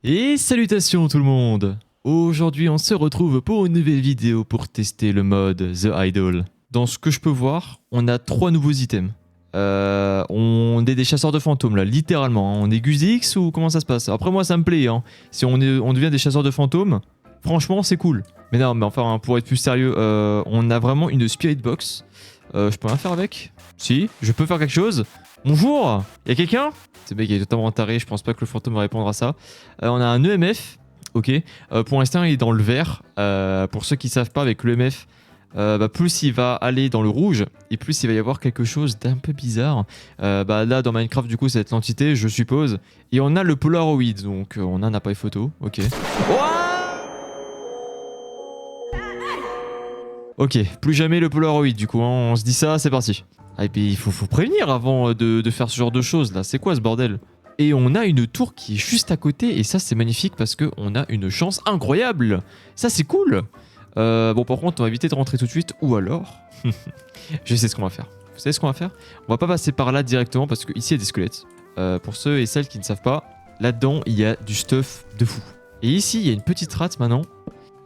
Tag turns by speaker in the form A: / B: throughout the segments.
A: Et salutations tout le monde. Aujourd'hui on se retrouve pour une nouvelle vidéo pour tester le mode The Idol. Dans ce que je peux voir, on a 3 nouveaux items. On est des chasseurs de fantômes là, littéralement. On est Guzix ou comment ça se passe? Après moi ça me plaît, hein. Si on devient des chasseurs de fantômes, franchement c'est cool. Mais non, mais enfin pour être plus sérieux, on a vraiment une spirit box. Je peux rien faire avec? Si, je peux faire quelque chose. Bonjour, y'a quelqu'un? Ce mec est totalement taré, je pense pas que le fantôme va répondre à ça. On a un EMF, ok. Pour l'instant il est dans le vert. Pour ceux qui savent pas, avec l'EMF, plus il va aller dans le rouge et plus il va y avoir quelque chose d'un peu bizarre. Là dans Minecraft du coup c'est l'entité je suppose. Et on a le Polaroid, donc on a un appareil photo, ok. Ok, plus jamais le Polaroid du coup, hein. On se dit ça, c'est parti. Ah, et puis il faut prévenir avant de faire ce genre de choses là, c'est quoi ce bordel? Et on a une tour qui est juste à côté et ça c'est magnifique parce qu'on a une chance incroyable. Ça c'est cool. Bon par contre on va éviter de rentrer tout de suite ou alors... Je sais ce qu'on va faire. Vous savez ce qu'on va faire? On va pas passer par là directement parce qu'ici il y a des squelettes. Pour ceux et celles qui ne savent pas, là-dedans il y a du stuff de fou. Et ici il y a une petite rate maintenant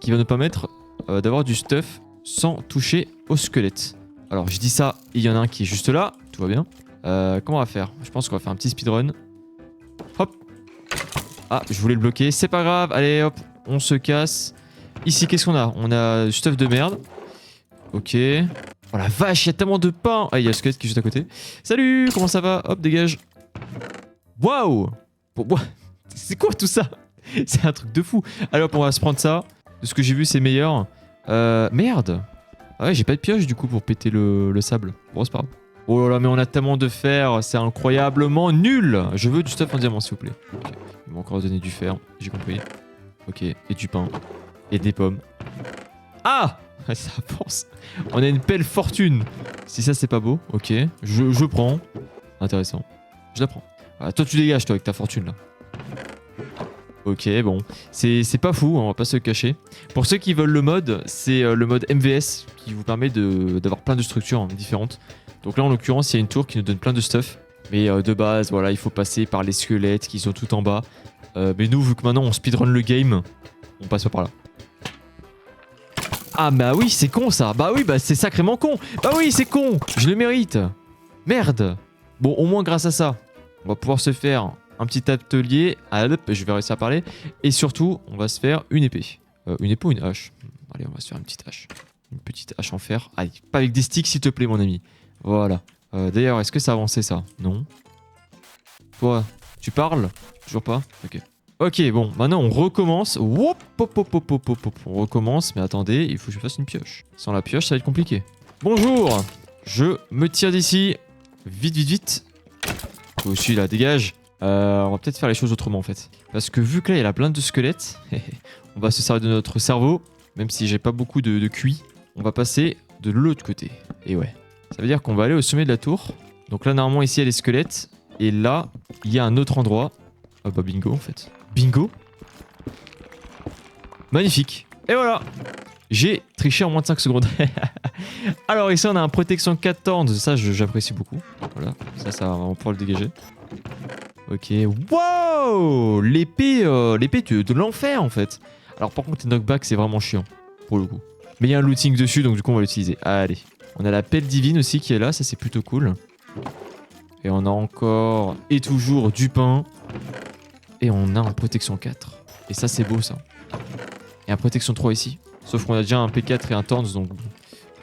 A: qui va nous permettre d'avoir du stuff sans toucher au squelette. Alors je dis ça, il y en a un qui est juste là, tout va bien. Comment on va faire? Je pense qu'on va faire un petit speedrun. Hop. Ah, je voulais le bloquer, c'est pas grave, allez hop, on se casse. Ici, qu'est-ce qu'on a? On a du stuff de merde. Ok. Oh la vache, il y a tellement de pain. Ah, il y a le squelette qui est juste à côté. Salut, comment ça va? Hop, dégage. Waouh. Bon, c'est quoi tout ça? C'est un truc de fou. Allez hop, on va se prendre ça. De ce que j'ai vu, c'est meilleur. Merde. Ah ouais, j'ai pas de pioche du coup pour péter le sable. Bon, c'est pas grave. Oh là là, mais on a tellement de fer, c'est incroyablement nul. Je veux du stuff en diamant, s'il vous plaît. Ok. Ils m'ont encore donné du fer, j'ai compris. Ok, et du pain. Et des pommes. Ah! Ça avance. On a une belle fortune. Si ça, c'est pas beau, ok. Je prends. Intéressant. Je la prends. Ah, toi, tu dégages, toi, avec ta fortune, là. Ok, bon. C'est pas fou, on va pas se cacher. Pour ceux qui veulent le mode, c'est le mode MVS qui vous permet d'avoir plein de structures différentes. Donc là, en l'occurrence, il y a une tour qui nous donne plein de stuff. Mais de base, voilà, il faut passer par les squelettes qui sont tout en bas. Mais nous, vu que maintenant on speedrun le game, on passe pas par là. Ah bah oui, c'est con ça. Bah oui, bah c'est sacrément con. Bah oui, c'est con. Je le mérite. Merde. Bon, au moins grâce à ça, on va pouvoir se faire un petit atelier. Hop, je vais réussir à parler. Et surtout, on va se faire une épée. Une épée ou une hache? Allez, on va se faire une petite hache. Une petite hache en fer. Allez, pas avec des sticks s'il te plaît, mon ami. Voilà. D'ailleurs, est-ce que ça a avancé ça? Non. Toi, tu parles? Toujours pas? Ok. Ok, bon, maintenant on recommence. Wop, hop, hop, hop, hop, hop, hop. On recommence, mais attendez, il faut que je fasse une pioche. Sans la pioche, ça va être compliqué. Bonjour. Je me tire d'ici. Vite, vite, vite. Toi aussi, là, dégage. On va peut-être faire les choses autrement, en fait. Parce que vu que là, il y a la plainte de squelettes, on va se servir de notre cerveau. Même si j'ai pas beaucoup de QI, on va passer de l'autre côté. Et ouais. Ça veut dire qu'on va aller au sommet de la tour. Donc là, normalement, ici, il y a les squelettes. Et là, il y a un autre endroit. Ah bah bingo, en fait. Bingo. Magnifique. Et voilà. J'ai triché en moins de 5 secondes. Alors ici, on a un protection 14. Ça, j'apprécie beaucoup. Voilà. Ça, on va pouvoir le dégager. Ok. Wow. L'épée de l'enfer, en fait. Alors par contre, les knockbacks, c'est vraiment chiant. Pour le coup. Mais il y a un looting dessus, donc du coup, on va l'utiliser. Allez. On a la pelle divine aussi qui est là, ça c'est plutôt cool. Et on a encore et toujours du pain. Et on a un protection 4. Et ça c'est beau ça. Et un protection 3 ici. Sauf qu'on a déjà un P4 et un Thorns, donc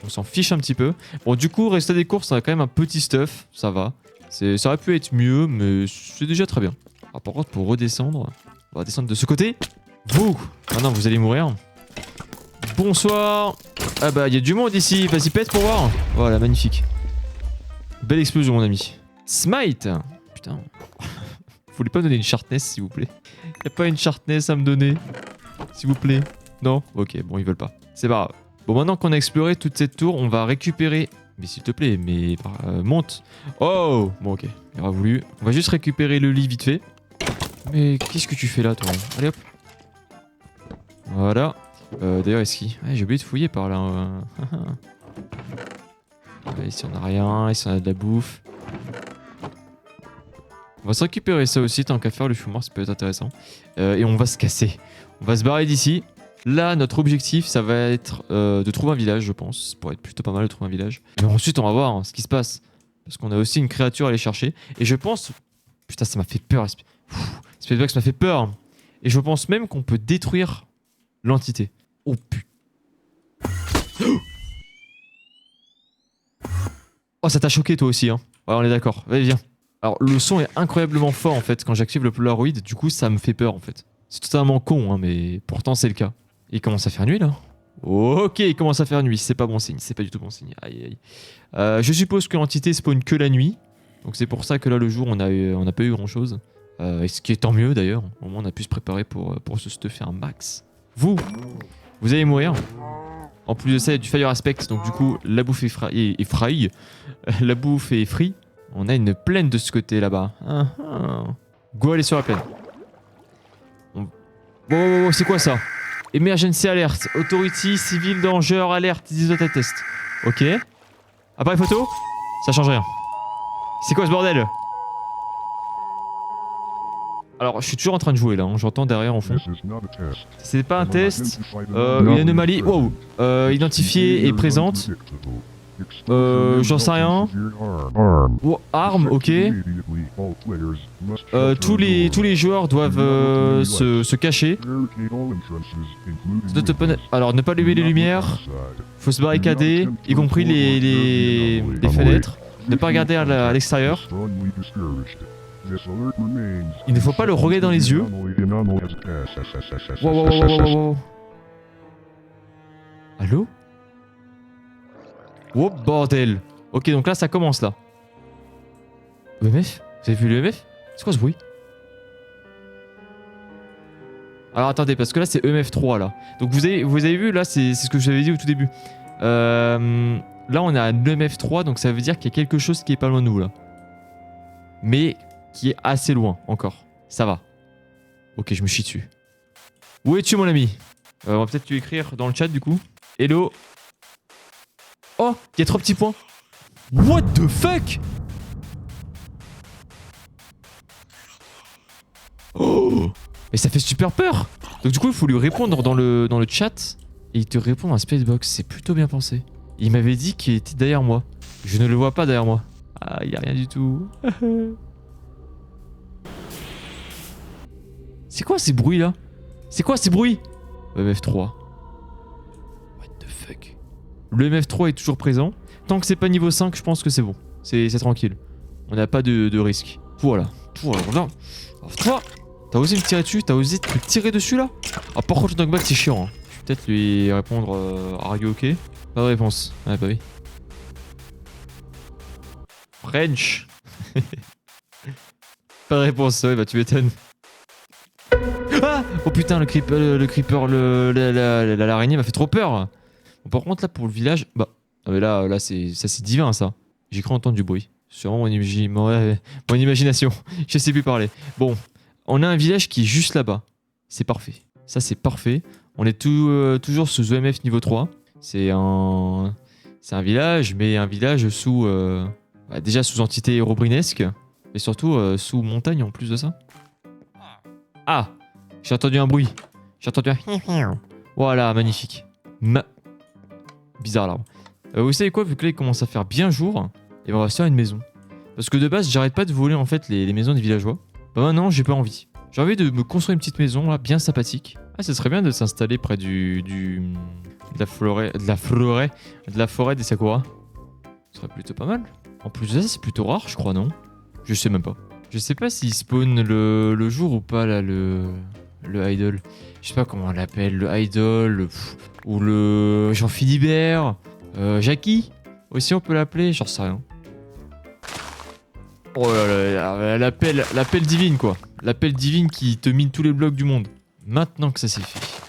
A: on s'en fiche un petit peu. Bon du coup, résultat des courses, on a quand même un petit stuff, ça va. Ça aurait pu être mieux, mais c'est déjà très bien. Alors, par contre, pour redescendre, on va descendre de ce côté. Vous, maintenant vous allez mourir. Bonsoir. Ah bah il y a du monde ici, vas-y pète pour voir. Voilà, magnifique. Belle explosion mon ami. Smite. Putain. Vous voulez pas me donner une sharpness s'il vous plaît? Y a pas une sharpness à me donner? S'il vous plaît? Non? Ok, bon ils veulent pas. C'est pas grave. Bon maintenant qu'on a exploré toute cette tour, on va récupérer... Mais s'il te plaît, mais... monte. Oh. Bon ok, il aura voulu. On va juste récupérer le lit vite fait. Mais qu'est-ce que tu fais là toi? Allez hop. Voilà. D'ailleurs, est-ce qu'il... Ouais, j'ai oublié de fouiller par là. Ouais, ici on a rien, ici on a de la bouffe. On va se récupérer ça aussi, tant qu'à faire le fumoir, ça peut être intéressant. Et on va se casser. On va se barrer d'ici. Là, notre objectif, ça va être de trouver un village, je pense. Ça pourrait être plutôt pas mal de trouver un village. Mais ensuite, on va voir ce qui se passe. Parce qu'on a aussi une créature à aller chercher. Et je pense... Putain, ça m'a fait peur. Speedbox m'a fait peur. Et je pense même qu'on peut détruire l'entité. Oh putain. Oh, ça t'a choqué toi aussi, hein. Ouais, on est d'accord. Vas-y, viens. Alors, le son est incroyablement fort en fait quand j'active le Polaroid. Du coup, ça me fait peur en fait. C'est totalement con, hein, mais pourtant c'est le cas. Il commence à faire nuit là. Ok, il commence à faire nuit. C'est pas bon signe. C'est pas du tout bon signe. Aïe aïe. Je suppose que l'entité spawn que la nuit. Donc c'est pour ça que là, le jour, on n'a pas eu grand chose. Et ce qui est tant mieux d'ailleurs. Au moins, on a pu se préparer pour se stuffer un max. Vous allez mourir. En plus de ça, il y a du fire aspect. Donc du coup, la bouffe est fry. La bouffe est free. On a une plaine de ce côté là-bas. Go aller sur la plaine. Bon, c'est quoi ça? Emergency alert. Authority, civil danger, alert, isotech test. Ok. Appareil photo? Ça change rien. C'est quoi ce bordel? Alors, je suis toujours en train de jouer là, hein. J'entends derrière en fond. C'est pas un test. Une anomalie. Wow. Identifiée et présente. J'en sais rien. Oh, arme, ok. Tous les joueurs doivent se cacher. Alors, ne pas lever les lumières. Faut se barricader, y compris les fenêtres. Ne pas regarder à l'extérieur. Il ne faut pas le regarder dans les yeux. Wow. Allô? Oh bordel. Ok, donc là ça commence là. EMF? Vous avez vu le EMF? C'est quoi ce bruit? Alors attendez, parce que là c'est EMF3 là. Donc vous avez vu là, c'est ce que je vous avais dit au tout début. Là on a un EMF3, donc ça veut dire qu'il y a quelque chose qui est pas loin de nous là. Mais qui est assez loin encore. Ça va. Ok, je me chie dessus. Où es-tu mon ami? On va peut-être lui écrire dans le chat du coup. Hello. Oh, il y a 3 petits points. What the fuck? Oh, mais ça fait super peur. Donc du coup, il faut lui répondre dans le chat. Et il te répond en Spacebox. C'est plutôt bien pensé. Il m'avait dit qu'il était derrière moi. Je ne le vois pas derrière moi. Ah, il n'y a rien du tout. C'est quoi ces bruits là? C'est quoi ces bruits? MF3. What the fuck? Le MF3 est toujours présent. Tant que c'est pas niveau 5, je pense que c'est bon. C'est tranquille. On n'a pas de risque. Voilà. Toi, t'as osé me tirer dessus? T'as osé te tirer dessus là? Ah, par contre, le knockback c'est chiant. Hein. Je vais peut-être lui répondre Are you ok? Pas de réponse. Ah, bah oui. French. Pas de réponse. Ouais, bah tu m'étonnes. Ah! Oh putain, le creeper, l'araignée m'a fait trop peur. Bon, par contre, là, pour le village, bah, ah mais là c'est divin, ça. J'ai cru entendre du bruit. Sûrement mon imagination. Je sais plus parler. Bon, on a un village qui est juste là-bas. C'est parfait. Ça, c'est parfait. On est toujours sous EMF niveau 3. C'est un village, mais un village sous... déjà sous entité hérobrinesque, mais surtout sous montagne en plus de ça. Ah! J'ai entendu un bruit. J'ai entendu un... Voilà, magnifique. Bizarre l'arbre. Vous savez quoi, vu que là il commence à faire bien jour, et on va se faire une maison. Parce que de base, j'arrête pas de voler en fait les maisons des villageois. Bah maintenant, j'ai pas envie. J'ai envie de me construire une petite maison là, bien sympathique. Ah, ce serait bien de s'installer près de la forêt des Sakura. Ce serait plutôt pas mal. En plus de ça, c'est plutôt rare, je crois, non? Je sais même pas. Je sais pas s'il spawn le jour ou pas là, le idol. Je sais pas comment on l'appelle, le idol, ou le Jean-Philibert, Jackie, aussi on peut l'appeler, j'en sais rien. Oh là là, l'appel divine quoi. L'appel divine qui te mine tous les blocs du monde. Maintenant que ça c'est fait,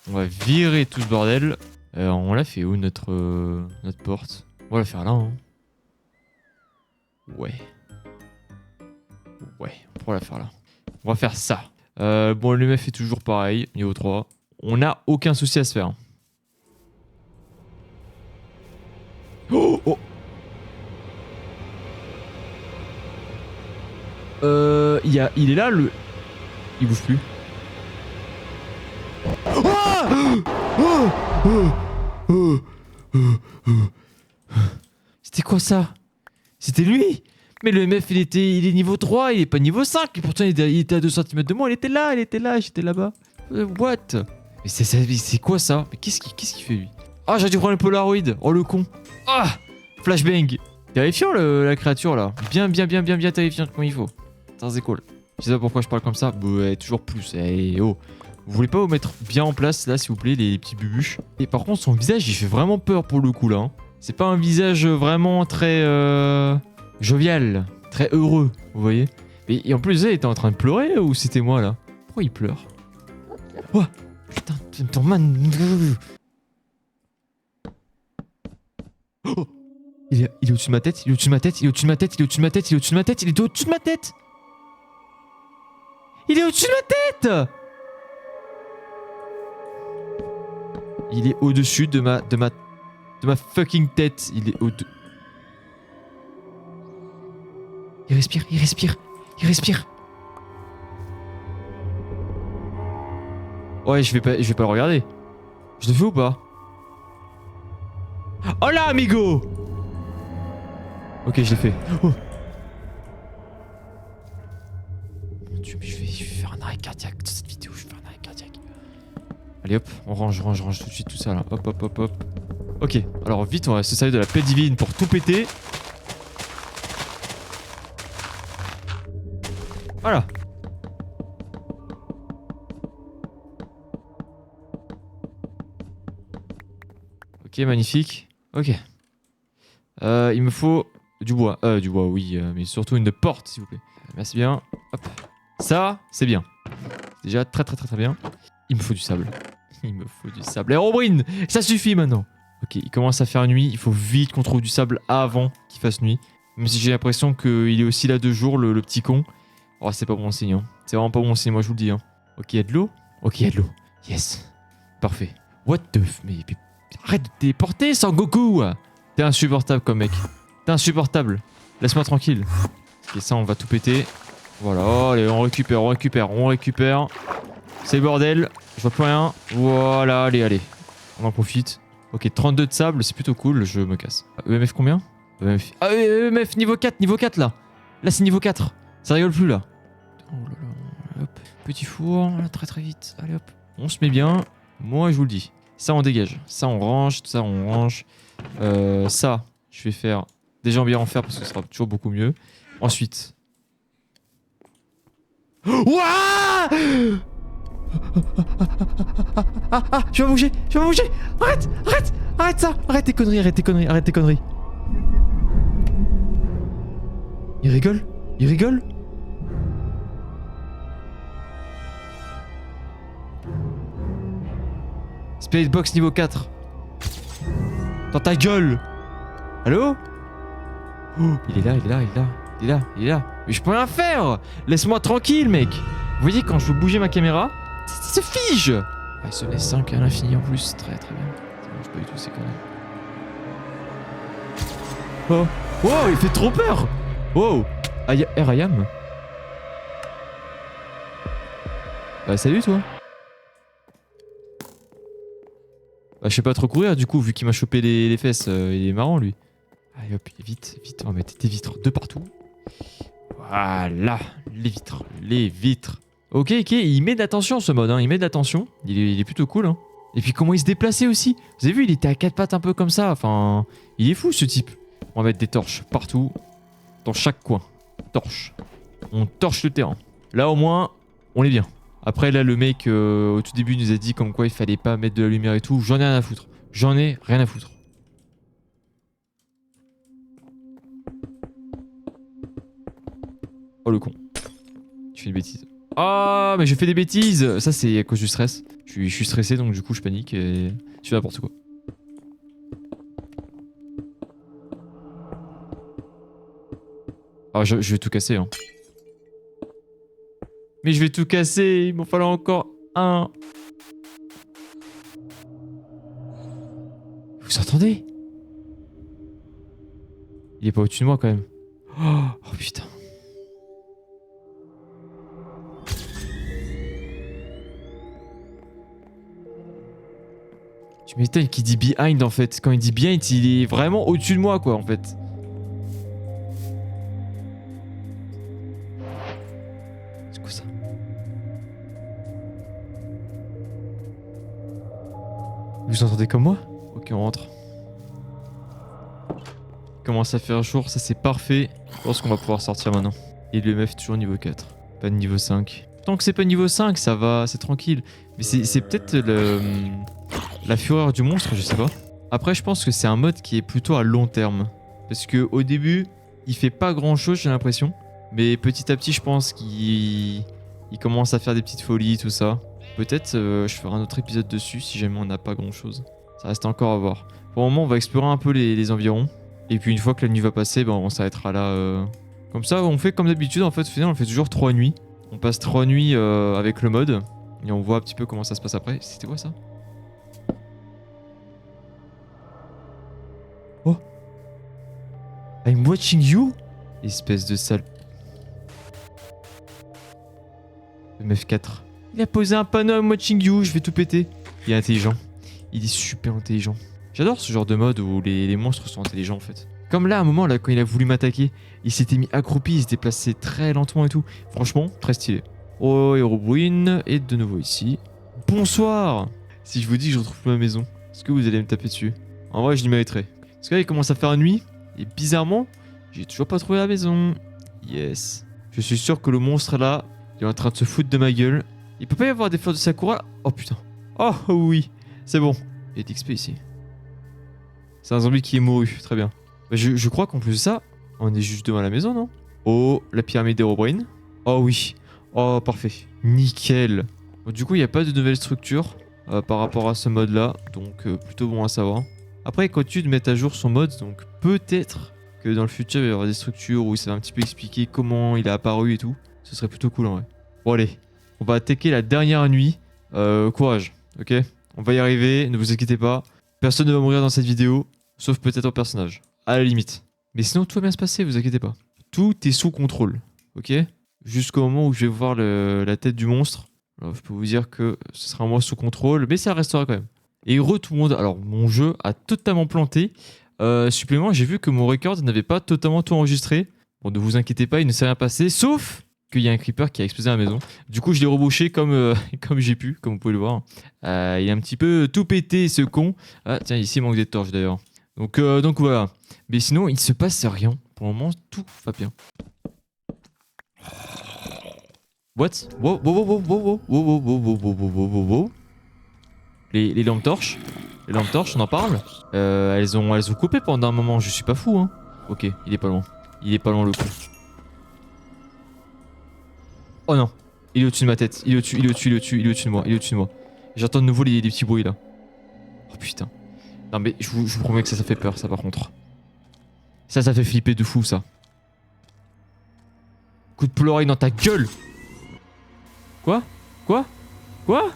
A: on va virer tout ce bordel. On l'a fait où notre porte? On va la faire là, hein. Ouais, on pourra la faire là. On va faire ça. Bon, le MF est toujours pareil, niveau 3. On n'a aucun souci à se faire. Oh! Il est là, le... Il bouge plus. C'était quoi ça? C'était lui? Mais le MF, il est niveau 3, il est pas niveau 5. Et pourtant, il était à 2 cm de moi. Il était là, j'étais là-bas. What? Mais c'est quoi ça? Mais qu'est-ce qu'il fait lui? Ah, j'ai dû prendre le Polaroid. Oh, le con. Ah, flashbang. Terrifiant la créature là. Bien terrifiant comme il faut. Ça c'est cool. Je sais pas pourquoi je parle comme ça. Bah, ouais, toujours plus. Eh, oh. Vous voulez pas vous mettre bien en place là, s'il vous plaît, les petits bubuches. Et par contre, son visage, il fait vraiment peur pour le coup là. Hein. C'est pas un visage vraiment très jovial, très heureux, vous voyez. Et en plus, il était en train de pleurer ou c'était moi là? Pourquoi il pleure? Oh, putain, ton man. Oh. Il est au-dessus de ma tête, il est au-dessus de ma tête, il est au-dessus de ma tête, il est au-dessus de ma tête, il est au-dessus de ma tête, il est au-dessus de ma tête. Il est au-dessus de ma tête. Il est au-dessus de ma fucking tête. Il est au-dessus. Il respire, il respire, il respire. Ouais, je vais pas le regarder. Je le fais ou pas? Oh là, amigo! Ok, je l'ai fait. Oh. Mon Dieu, mais je vais faire un arrêt cardiaque dans cette vidéo. Je vais faire un arrêt cardiaque. Allez hop, on range tout de suite tout ça là. Hop. Ok, alors vite, on va se servir de la paix divine pour tout péter. Voilà. Ok, magnifique. Ok. Il me faut du bois. Du bois, oui, mais surtout une porte, s'il vous plaît. Merci bien. Hop. Ça, c'est bien. Déjà très bien. Il me faut du sable. Il me faut du sable. Hérobrine, ça suffit maintenant. Ok, il commence à faire nuit. Il faut vite qu'on trouve du sable avant qu'il fasse nuit. Même si j'ai l'impression qu'il est aussi là de jour, le petit con. Oh, c'est pas bon signe. Hein. C'est vraiment pas bon signe, moi je vous le dis. Hein. Ok, il y a de l'eau. Ok, il y a de l'eau. Yes. Parfait. What the f... Mais arrête de te téléporter, Sangoku. T'es insupportable comme mec. T'es insupportable. Laisse-moi tranquille. Ok, ça, on va tout péter. Voilà. Oh, allez, on récupère. C'est le bordel. Je vois plus rien. Voilà, allez. On en profite. Ok, 32 de sable, c'est plutôt cool. Je me casse. EMF combien? EMF... Ah, EMF niveau 4 là. Là, c'est niveau 4. Ça rigole plus là. Oh là là. Hop. Petit four. Là, très vite. Allez hop. On se met bien. Moi, je vous le dis. Ça, on dégage. Ça, on range. Ça, on range. Ça, je vais faire des jambières en fer parce que ce sera toujours beaucoup mieux. Ensuite. Ouah! Je vais bouger. Arrête ça. Arrête tes conneries. Il rigole. Spirit Box niveau 4. Dans ta gueule. Allô? Oh, il est là. Mais je peux rien faire. Laisse-moi tranquille, mec. Vous voyez, quand je veux bouger ma caméra, ça se fige. Ah, il se laisse 5 à l'infini en plus. Très bien. Ça marche pas du tout, c'est quand même. Oh, il fait trop peur. Wow. Ayam. Bah, salut, toi. Bah, je sais pas trop courir, du coup, vu qu'il m'a chopé les fesses. Il est marrant, lui. Allez, hop, vite. On va mettre des vitres de partout. Voilà, les vitres. Ok, il met de l'attention ce mode, hein. Il met de l'attention. Il est plutôt cool, hein. Et puis comment il se déplaçait aussi. Vous avez vu, il était à 4 pattes un peu comme ça. Enfin, il est fou ce type. On va mettre des torches partout. Dans chaque coin. Torche. On torche le terrain. Là au moins, on est bien. Après là, le mec au tout début nous a dit comme quoi il fallait pas mettre de la lumière et tout. J'en ai rien à foutre. Oh le con. Je fais une bêtise. Ah, mais je fais des bêtises. Ça, c'est à cause du stress. Je suis stressé, donc du coup, je panique et je fais n'importe quoi. Ah, je vais tout casser, hein. Mais je vais tout casser. Il m'en fallait encore un. Vous entendez? Il est pas au-dessus de moi, quand même. Oh putain. Tu m'étonnes qu'il dit behind en fait. Quand il dit behind, il est vraiment au-dessus de moi quoi en fait. C'est quoi ça? Vous entendez comme moi? Ok, on rentre. Il commence à faire jour, ça c'est parfait. Je pense qu'on va pouvoir sortir maintenant. Et le MF toujours niveau 4. Pas de niveau 5. Tant que c'est pas niveau 5, ça va, c'est tranquille. Mais c'est peut-être la fureur du monstre, je sais pas. Après, je pense que c'est un mode qui est plutôt à long terme. Parce que au début, il fait pas grand chose, j'ai l'impression. Mais petit à petit, je pense qu'il commence à faire des petites folies, tout ça. Peut-être je ferai un autre épisode dessus si jamais on n'a pas grand chose. Ça reste encore à voir. Pour le moment, on va explorer un peu les environs. Et puis une fois que la nuit va passer, ben, on s'arrêtera là. Comme ça, on fait comme d'habitude. En fait, au final, on fait toujours 3 nuits. On passe 3 nuits avec le mode. Et on voit un petit peu comment ça se passe après. C'était quoi ça? Oh! I'm watching you? Espèce de sale. MF4. Il a posé un panneau I'm watching you, je vais tout péter. Il est intelligent. Il est super intelligent. J'adore ce genre de mode où les monstres sont intelligents en fait. Comme là, à un moment, là, quand il a voulu m'attaquer, il s'était mis accroupi, il se déplaçait très lentement et tout. Franchement, très stylé. Oh, Herobrine, et de nouveau ici. Bonsoir! Si je vous dis que je retrouve plus ma maison, est-ce que vous allez me taper dessus? En vrai, je l'y mériterais. Parce que là, il commence à faire nuit, et bizarrement, j'ai toujours pas trouvé la maison. Yes. Je suis sûr que le monstre là, il est en train de se foutre de ma gueule. Il peut pas y avoir des fleurs de Sakura? Oh putain. Oh oui, c'est bon. Il y a d'XP ici. C'est un zombie qui est mouru, très bien. Bah, je crois qu'en plus de ça, on est juste devant la maison, non? Oh, la pyramide d'Herobrine. Oh oui. Oh, parfait. Nickel. Bon, du coup, il n'y a pas de nouvelle structure par rapport à ce mode-là, donc plutôt bon à savoir. Après, il continue de mettre à jour son mode, donc peut-être que dans le futur, il va y avoir des structures où ça va un petit peu expliquer comment il a apparu et tout. Ce serait plutôt cool en vrai. Bon, allez. On va attaquer la dernière nuit. Courage, ok? On va y arriver, ne vous inquiétez pas. Personne ne va mourir dans cette vidéo, sauf peut-être un personnage. À la limite. Mais sinon, tout va bien se passer, vous inquiétez pas. Tout est sous contrôle, ok? Jusqu'au moment où je vais voir la tête du monstre. Alors, je peux vous dire que ce sera moi sous contrôle, mais ça restera quand même. Et heureux tout le monde. Alors, mon jeu a totalement planté. Supplément, j'ai vu que mon record n'avait pas totalement tout enregistré. Bon, ne vous inquiétez pas, il ne s'est rien passé, sauf qu'il y a un creeper qui a explosé à la maison. Du coup, je l'ai rebouché comme, comme j'ai pu, comme vous pouvez le voir. Il a un petit peu tout pété, ce con. Ah, tiens, ici, il manque des torches d'ailleurs. Donc voilà. Mais sinon, il se passe rien. Pour le moment, tout va bien. What? Wow, wow, wow, wow, wow, wow, wow, wow, wow, wow, wow, wow. Les lampes torches. Les lampes torches, on en parle. Elles ont coupé pendant un moment, je suis pas fou, hein. Ok, il est pas loin. Il est pas loin le coup. Oh non, il est au-dessus de ma tête. Il est au-dessus, il est au-dessus, il est au-dessus, il est au-dessus de moi, il est au-dessus de moi. J'entends de nouveau les petits bruits là. Oh putain. Non mais je vous promets que ça fait peur ça par contre. Ça fait flipper de fou ça. Coup de pleurer dans ta gueule. Quoi? Quoi? Quoi?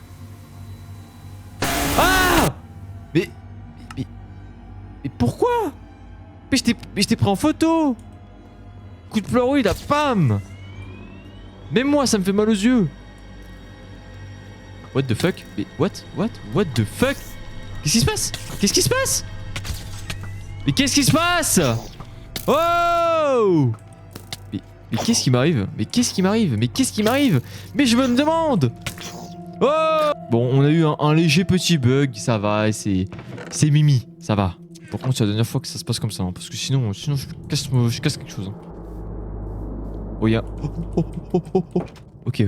A: Ah! Mais pourquoi? Mais je t'ai pris en photo. Coup de pleurer là, pam! Même moi ça me fait mal aux yeux. What the fuck? Mais what the fuck? Qu'est-ce qui se passe? Qu'est-ce qui se passe? Mais qu'est-ce qui se passe? Oh! Mais qu'est-ce qui m'arrive? Mais qu'est-ce qui m'arrive? Mais qu'est-ce qui m'arrive? Mais je me demande! Oh! Bon, on a eu un léger petit bug, ça va, c'est mimi, ça va. Par contre, c'est la dernière fois que ça se passe comme ça, hein, parce que sinon je casse quelque chose. Hein. Oh, y'a... Ok,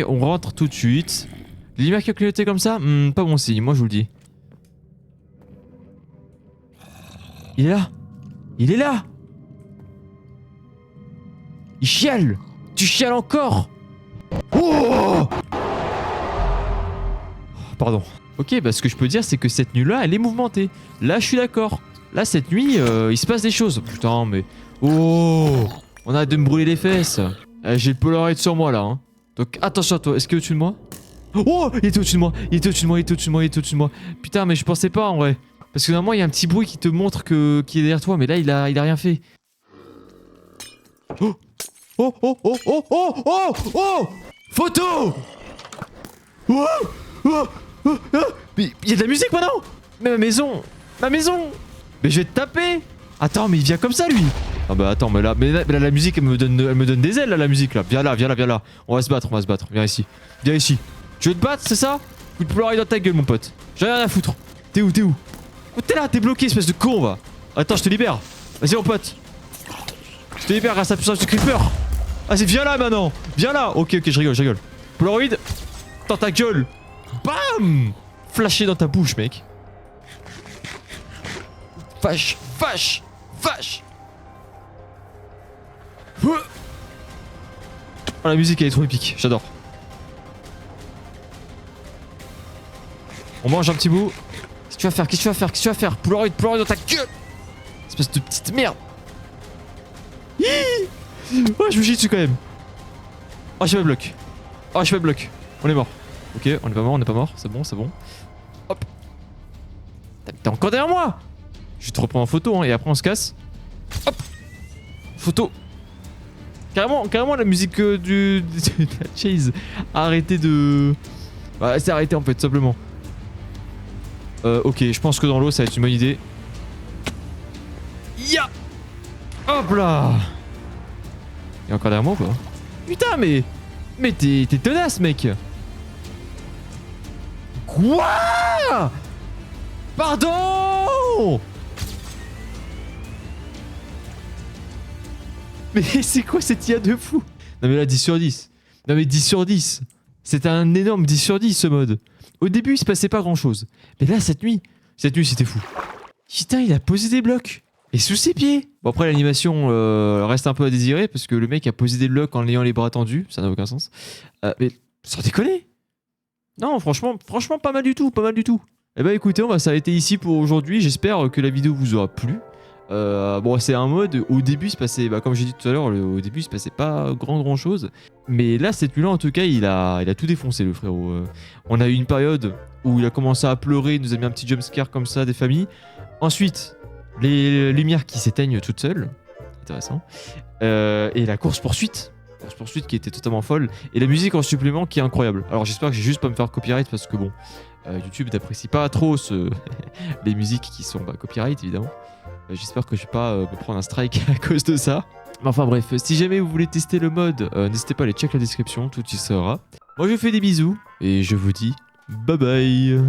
A: on rentre tout de suite. Les lumières qui ont clignoté comme ça, pas bon signe, moi je vous le dis. Il est là! Il est là! Il chiale! Tu chiales encore! Oh! Pardon. Ok, bah ce que je peux dire, c'est que cette nuit-là, elle est mouvementée. Là, je suis d'accord. Là, cette nuit, il se passe des choses. Putain, mais... Oh! On arrête de me brûler les fesses. J'ai le Polaroid sur moi, là. Hein. Donc, attention à toi. Est-ce qu'il est au-dessus de moi? Oh! Il était au-dessus de moi. Il était au-dessus de moi. Il était au-dessus de moi. Il était au-dessus de moi. Putain, mais je pensais pas, en vrai. Parce que normalement, il y a un petit bruit qui te montre qu'il est derrière toi. Mais là, il a rien fait. Oh! Oh! Oh! Oh! Oh! Oh! Oh! Oh! Photo! Oh! Oh! Oh! Mais il y a de la musique maintenant. Mais ma maison. Ma maison. Mais je vais te taper. Attends, mais il vient comme ça lui. Ah bah attends, mais là la musique elle me donne des ailes là, la musique là. Viens là, viens là, viens là. On va se battre, on va se battre. Viens ici. Viens ici. Tu veux te battre, c'est ça? Coup de pleurer dans ta gueule mon pote. J'ai rien à foutre. T'es où, t'es où? Oh, t'es là, t'es bloqué espèce de con va. Attends, je te libère. Vas-y mon pote. Je te libère grâce à la puissance du creeper. Vas-y, viens là maintenant. Viens là. Ok, ok, je rigole, je rigole. Polaroid. Dans ta gueule. Bam. Flashé dans ta bouche mec. Vache, vache, vache. Oh, la musique elle est trop épique, j'adore. On mange un petit bout. Qu'est-ce que tu vas faire? Qu'est-ce que tu vas faire? Qu'est-ce que tu vas faire? Polaroid, Polaroid dans ta gueule. Espèce de petite merde. Oh, je me chie dessus quand même. Oh, je me bloque. Oh, je me bloque. On est mort. Ok, on est pas mort, on est pas mort. C'est bon, c'est bon. Hop. T'es encore derrière moi. Je vais te reprendre en photo hein, et après on se casse. Hop. Photo. Carrément la musique de la chase a arrêté de... Bah, c'est arrêté en fait, simplement. Ok, je pense que dans l'eau ça va être une bonne idée. Ya. Hop là. Il est encore derrière moi ou pas? Putain mais t'es tenace mec. Quoi? Pardon. Mais c'est quoi cette IA de fou? Non mais là 10 sur 10. Non mais 10 sur 10. C'était un énorme 10 sur 10 ce mode. Au début il se passait pas grand chose. Mais là cette nuit c'était fou. Putain il a posé des blocs. Et sous ses pieds. Bon après l'animation reste un peu à désirer parce que le mec a posé des blocs en ayant les bras tendus. Ça n'a aucun sens. Mais sans déconner. Non franchement pas mal du tout, pas mal du tout. Eh bah écoutez on va s'arrêter ici pour aujourd'hui. J'espère que la vidéo vous aura plu. Bon c'est un mode, au début il se passait, bah, comme j'ai dit tout à l'heure, au début il se passait pas grand chose. Mais là cette nuit là en tout cas il a tout défoncé le frérot. On a eu une période où il a commencé à pleurer, il nous a mis un petit jumpscare comme ça des familles. Ensuite les lumières qui s'éteignent toutes seules, intéressant. Et la course poursuite qui était totalement folle. Et la musique en supplément qui est incroyable. Alors j'espère que j'ai juste pas me faire copyright parce que bon, YouTube n'apprécie pas trop les musiques qui sont copyright évidemment. J'espère que je vais pas me prendre un strike à cause de ça. Mais enfin bref, si jamais vous voulez tester le mode, n'hésitez pas à aller check la description, tout y sera. Moi je vous fais des bisous et je vous dis bye bye.